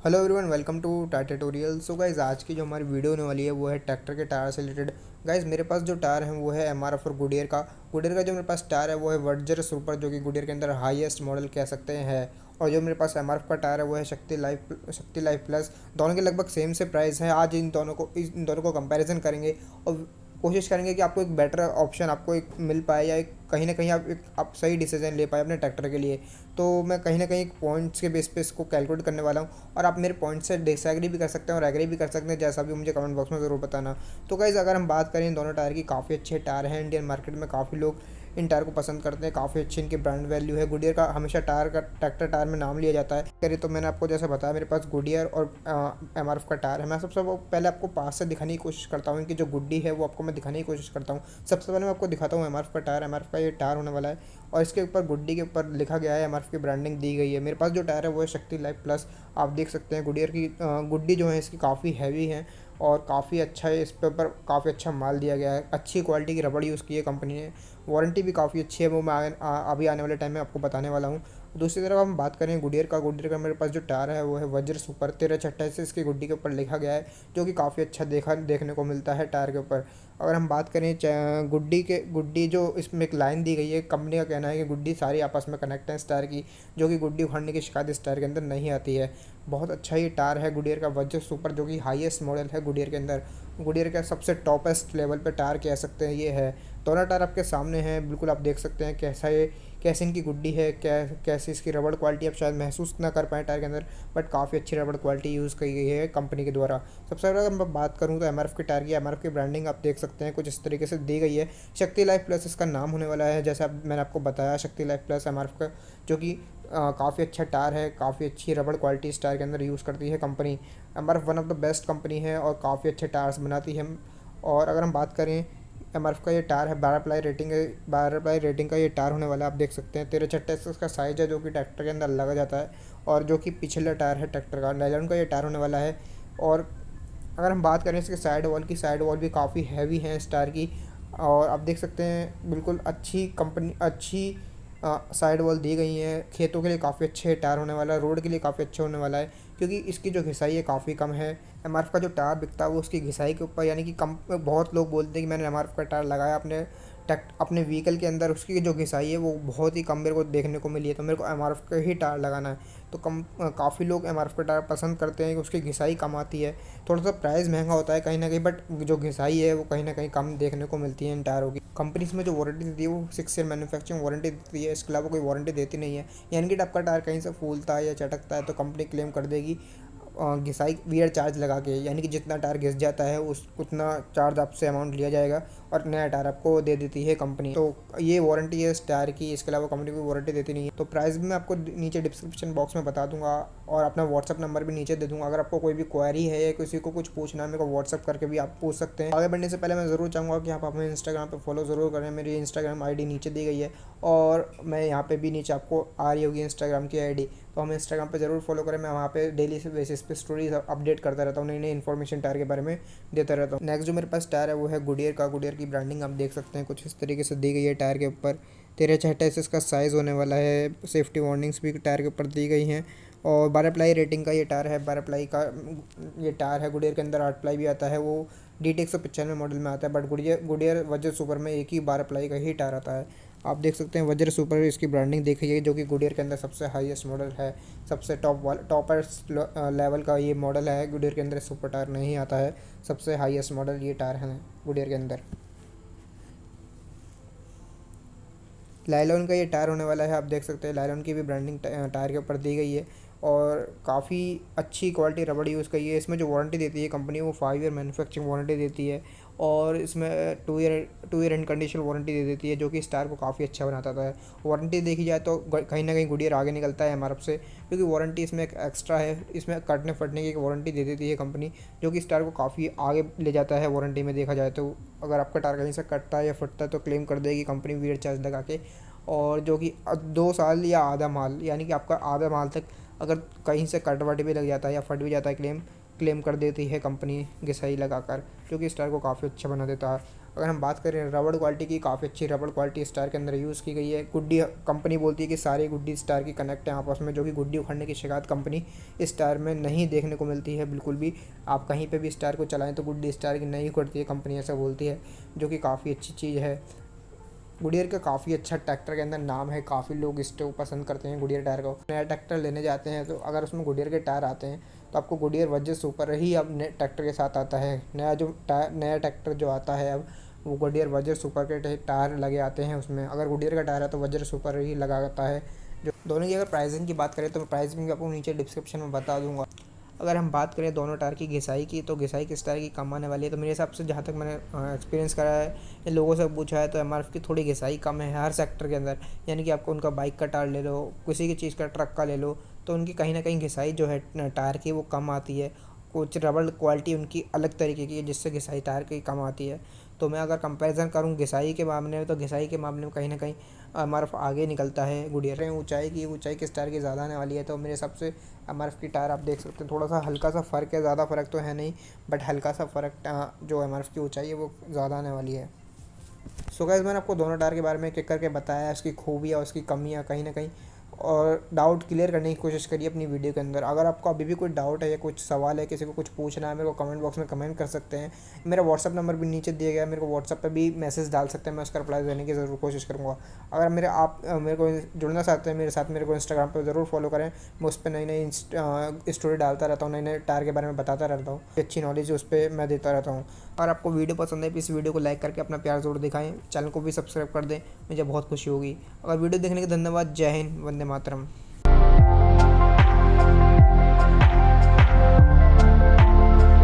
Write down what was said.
Hello everyone, welcome to Tata tutorial. So guys, आज की जो हमारी वीडियो होने वाली है वो है ट्रैक्टर के टायर से रिलेटेड। गाइज़, मेरे पास जो टायर है वो है एमआरएफ और गुडियर का। गुडियर का जो मेरे पास टायर है वो है वर्जर सुपर, जो कि गुडियर के अंदर हाईएस्ट मॉडल कह सकते हैं। और जो मेरे पास एमआरएफ का टायर है वो है शक्ति लाइफ प्लस। दोनों के लगभग सेम से प्राइस है। आज इन दोनों को कंपैरिजन करेंगे और कोशिश करेंगे कि आपको एक बेटर ऑप्शन आपको एक मिल पाए, या एक कहीं ना कहीं आप सही डिसीजन ले पाए अपने ट्रैक्टर के लिए। तो मैं कहीं ना कहीं पॉइंट्स के बेस पे इसको कैलकुलेट करने वाला हूँ, और आप मेरे पॉइंट से डिसएग्री भी कर सकते हैं और एग्री भी कर सकते हैं, जैसा भी मुझे कमेंट बॉक्स में ज़रूर बताना। तो गाइज़, अगर हम बात करें इन दोनों टायर की, काफ़ी अच्छे टायर हैं। इंडियन मार्केट में काफ़ी लोग इन टायर को पसंद करते हैं, काफ़ी अच्छी इनकी ब्रांड वैल्यू है। गुडियर का हमेशा टायर का ट्रैक्टर टायर में नाम लिया जाता है। करिए तो मैंने आपको जैसे बताया, मेरे पास गुडियर और एमआरएफ का टायर है। मैं सबसे पहले आपको पास से दिखाने की कोशिश करता हूँ, इनकी जो गुड्डी है वो आपको मैं दिखाने की कोशिश करता हूँ। सबसे पहले मैं आपको दिखाता हूँ एमआरएफ का टायर। एमआरएफ का ये टायर होने वाला है, और इसके ऊपर गुड्डी के ऊपर लिखा गया है, एमआरएफ की ब्रांडिंग दी गई है। मेरे पास जो टायर है वो है शक्ति लाइफ प्लस। आप देख सकते हैं गुडियर की गुड्डी जो है इसकी काफ़ी हैवी है और काफ़ी अच्छा है। इस पे ऊपर काफ़ी अच्छा माल दिया गया है, अच्छी क्वालिटी की रबड़ यूज़ की है कंपनी ने। वारंटी भी काफ़ी अच्छी है, वो मैं अभी आने वाले टाइम में आपको बताने वाला हूँ। दूसरी तरफ हम बात करें गुडियर का मेरे पास जो टायर है वो है वज्र सुपर 13 से इसकी गुड्डी के ऊपर लिखा गया है, जो कि काफ़ी अच्छा देखने को मिलता है टायर के ऊपर। अगर हम बात करें गुड्डी जो इसमें एक लाइन दी गई है, कंपनी का कहना है कि गुड्डी सारी आपस में कनेक्ट है इस टायर की, जो कि गुड्डी उखाड़ने की शिकायत इस टायर के अंदर नहीं आती है। बहुत अच्छा ये टायर है गुडियर का वज्र सुपर, जो कि हाईएस्ट मॉडल है गुडियर के अंदर। गुडियर का सबसे टॉपेस्ट लेवल पे टायर कह सकते हैं ये है। दोनों टायर आपके सामने हैं, बिल्कुल आप देख सकते हैं कैसे इनकी गुड्डी है, कैसे इसकी रबड़ क्वालिटी आप शायद महसूस ना कर पाएँ टायर के अंदर, बट काफ़ी अच्छी रबड़ क्वालिटी यूज़ की गई है कंपनी के द्वारा। सबसे पहले अगर मैं बात करूँ तो एमआरएफ के टायर की, एमआरएफ की ब्रांडिंग आप देख सकते हैं कुछ इस तरीके से दी गई है। शक्ति लाइफ प्लस इसका नाम होने वाला है, जैसा मैंने आपको बताया, शक्ति लाइफ प्लस एमआरएफ का, जो कि काफ़ी अच्छा टायर है। काफ़ी अच्छी रबड़ क्वालिटी इस टायर के अंदर यूज़ करती है company. MRF one of the best company है और काफ़ी अच्छे टायर्स बनाती है। और अगर हम बात करें, एमआरएफ का ये टायर है 12 प्लाई रेटिंग का ये टायर होने वाला है। आप देख सकते हैं 13 से इसका साइज़ है, जो कि ट्रैक्टर के अंदर लगा जाता है, और जो कि पिछला टायर है ट्रैक्टर का, नायलॉन का ये टायर होने वाला है। और अगर हम बात करें इसके साइड वॉल भी काफ़ी हैवी है इस टायर की, और आप देख सकते हैं बिल्कुल अच्छी साइड वॉल दी गई हैं। खेतों के लिए काफ़ी अच्छे टायर होने वाला है, रोड के लिए काफ़ी अच्छा होने वाला है, क्योंकि इसकी जो घिसाई है काफ़ी कम है। एमआरएफ का जो टायर बिकता है वो उसकी घिसाई के ऊपर, यानी कि कम। बहुत लोग बोलते हैं कि मैंने एमआरएफ का टायर लगाया अपने व्हीकल के अंदर, उसकी जो घिसाई है वो बहुत ही कम मेरे को देखने को मिली है, तो मेरे को एमआरएफ का ही टायर लगाना है। तो काफ़ी लोग एमआरएफ का टायर पसंद करते हैं कि उसकी घिसाई कम आती है। थोड़ा सा प्राइस महंगा होता है कहीं ना कहीं, बट जो घिसाई है वो कहीं ना कहीं कम देखने को मिलती है इन टायरों की। कंपनी इसमें जो वारंटी देती है वो 6 ईयर मैन्युफैक्चरिंग वारंटी देती है, इसके अलावा कोई वारंटी देती नहीं है। यानी कि आपका टायर कहीं से फूलता है या चटकता है तो कंपनी क्लेम कर देगी घिसाई वियर चार्ज लगा के, यानी कि जितना टायर घिस जाता है उस उतना चार्ज आपसे अमाउंट लिया जाएगा और नया टायर आपको दे देती है कंपनी। तो ये वारंटी है इस टायर की, इसके अलावा कंपनी कोई वारंटी देती नहीं है। तो प्राइस भी मैं आपको नीचे डिस्क्रिप्शन बॉक्स में बता दूंगा, और अपना व्हाट्सअप नंबर भी नीचे दे दूंगा। अगर आपको कोई भी क्वेरी है या किसी को कुछ पूछना है, मेरे को व्हाट्सअप करके भी आप पूछ सकते हैं। आगे बढ़ने से पहले मैं ज़रूर चाहूँगा कि आप हमें इंस्टाग्राम पर फॉलो ज़रूर करें। मेरी इंस्टाग्राम ID नीचे दी गई है, और मैं यहाँ पे भी नीचे आपको आ रही होगी इंस्टाग्राम की ID, तो हमें इंस्टाग्राम पे ज़रूर फॉलो करें। मैं वहाँ पे डेली बेसिस पे स्टोरीज अपडेट करता रहता हूँ, नई नई इन्फॉर्मेशन टायर के बारे में देता रहता हूँ। नेक्स्ट जो मेरे पास टायर है वो है गुडियर का। गुडियर की ब्रांडिंग आप देख सकते हैं कुछ इस तरीके से दी गई है टायर के ऊपर। 13 इसका साइज़ होने वाला है। सेफ्टी वार्निंग्स भी टायर के ऊपर दी गई हैं, और 12 प्लाई रेटिंग का ये टायर है। 12 प्लाई का ये टायर है। गुडियर के अंदर 8 प्लाई भी आता है, वो DT 195 मॉडल में आता है, बट गुडियर वज्र सुपर में एक ही 12 प्लाई का ही टायर आता है। आप देख सकते हैं वज्र सुपर इसकी ब्रांडिंग देखिए, जो कि गुडियर के अंदर सबसे हाईएस्ट मॉडल है, सबसे टॉपर्स लेवल का ये मॉडल है। गुडियर के अंदर सुपर टायर नहीं आता है, सबसे हाईएस्ट मॉडल ये टायर है गुडियर के अंदर। लाइलॉन का ये टायर होने वाला है। आप देख सकते हैं लाइलॉन की भी ब्रांडिंग टायर के ऊपर दी गई है, और काफ़ी अच्छी क्वालिटी रबड़ यूज़ की है। इसमें जो वारंटी देती है कंपनी वो 5 ईयर मैन्युफैक्चरिंग वारंटी देती है, और इसमें 2 ईयर एंड कंडीशनल वारंटी दे देती है, जो कि इस टायर को काफ़ी अच्छा बनाता है। वारंटी देखी जाए तो कहीं ना कहीं गुडियर आगे निकलता है एमआरएफ से, क्योंकि वारंटी इसमें एक एक्स्ट्रा है। इसमें कटने फटने की एक वारंटी दे देती है कंपनी, जो कि इस टायर को काफ़ी आगे ले जाता है वारंटी में देखा जाए तो। अगर आपका टायर कहीं से कटता है या फटता है तो क्लेम कर देगी कंपनी वियर चार्ज लगा के, और जो कि 2 साल या आधा माल, यानी कि आपका आधा माल तक अगर कहीं से कट वट भी लग जाता है या फट भी जाता है, क्लेम कर देती है कंपनी घिसाई लगाकर, जो कि इस टायर को काफ़ी अच्छा बना देता है। अगर हम बात करें रबड़ क्वालिटी की, काफ़ी अच्छी रबड़ क्वालिटी इस टायर के अंदर यूज़ की गई है। गुड्डी कंपनी बोलती है कि सारी गुड्डी इस टायर की कनेक्ट है आपस में, जो कि गुड्डी उखड़ने की शिकायत कंपनी इस टायर में नहीं देखने को मिलती है बिल्कुल भी। आप कहीं पे भी इस टायर को चलाएं तो गुड्डी इस टायर की नहीं उखड़ती है, कंपनी ऐसा बोलती है, जो कि काफ़ी अच्छी चीज़ है। गुडियर का काफ़ी अच्छा ट्रैक्टर के अंदर नाम है, काफ़ी लोग इसको पसंद करते हैं गुडियर टायर को। नया ट्रैक्टर लेने जाते हैं तो अगर उसमें गुडियर के टायर आते हैं तो आपको गुडियर वजह सुपर ही अब नए ट्रैक्टर के साथ आता है। नया ट्रैक्टर जो आता है अब वो गुडियर वजर सुपर के टायर लगे आते हैं उसमें। अगर गुडियर का टायर है तो वजर सुपर ही लगा आता है। जो दोनों की अगर प्राइसिंग की बात करें तो प्राइसिंग आपको नीचे डिस्क्रिप्शन में बता दूंगा। अगर हम बात करें दोनों टायर की घिसाई की, तो घिसाई किस टायर की कम आने वाली है, तो मेरे हिसाब से जहाँ तक मैंने एक्सपीरियंस करा है या लोगों से पूछा है तो एमआरएफ की थोड़ी घिसाई कम है हर सेक्टर के अंदर। यानी कि आपको उनका बाइक का टायर ले लो, किसी की चीज़ का ट्रक का ले लो, तो उनकी कहीं ना कहीं घिसाई जो है टायर की वो कम आती है। कुछ रबड़ क्वालिटी उनकी अलग तरीके की है जिससे घिसाई टायर की कम आती है। तो मैं अगर कंपैरिजन करूँ घिसाई के मामले में, तो घिसाई के मामले में कहीं ना कहीं एमआरएफ आगे निकलता है गुडियर। ऊंचाई किस टायर की ज़्यादा आने वाली है, तो मेरे हिसाब से एमआरएफ की टायर आप देख सकते हैं, थोड़ा सा हल्का सा फ़र्क है, ज़्यादा फ़र्क तो है नहीं, बट हल्का सा फ़र्क जो एमआरएफ की ऊंचाई है वो ज़्यादा आने वाली है। सो गाइस मैंने आपको दोनों टायर के बारे में एक एक करके बताया, उसकी खूबियाँ उसकी कमियाँ कहीं ना कहीं, और डाउट क्लियर करने की कोशिश करिए अपनी वीडियो के अंदर। अगर आपको अभी भी कोई डाउट है या कुछ सवाल है, किसी को कुछ पूछना है, मेरे को कमेंट बॉक्स में कमेंट कर सकते हैं। मेरा व्हाट्सअप नंबर भी नीचे दिया गया है, मेरे को व्हाट्सअप पे भी मैसेज डाल सकते हैं, मैं उसका रिप्लाई देने की ज़रूर कोशिश करूँगा। अगर मेरे को जुड़ना चाहते हैं मेरे साथ, मेरे को इंस्टाग्राम पर ज़रूर फॉलो करें। मैं उस पर नई नई स्टोरी डालता रहता हूँ, नए नए टायर के बारे में बताता रहता हूँ, अच्छी नॉलेज उस पर मैं देता रहता हूँ। अगर आपको वीडियो पसंद है तो इस वीडियो को लाइक करके अपना प्यार ज़रूर दिखाएं, चैनल को भी सब्सक्राइब कर दें, मुझे बहुत खुशी होगी। अगर वीडियो देखने के धन्यवाद। जय हिंद, वंदे मातरम।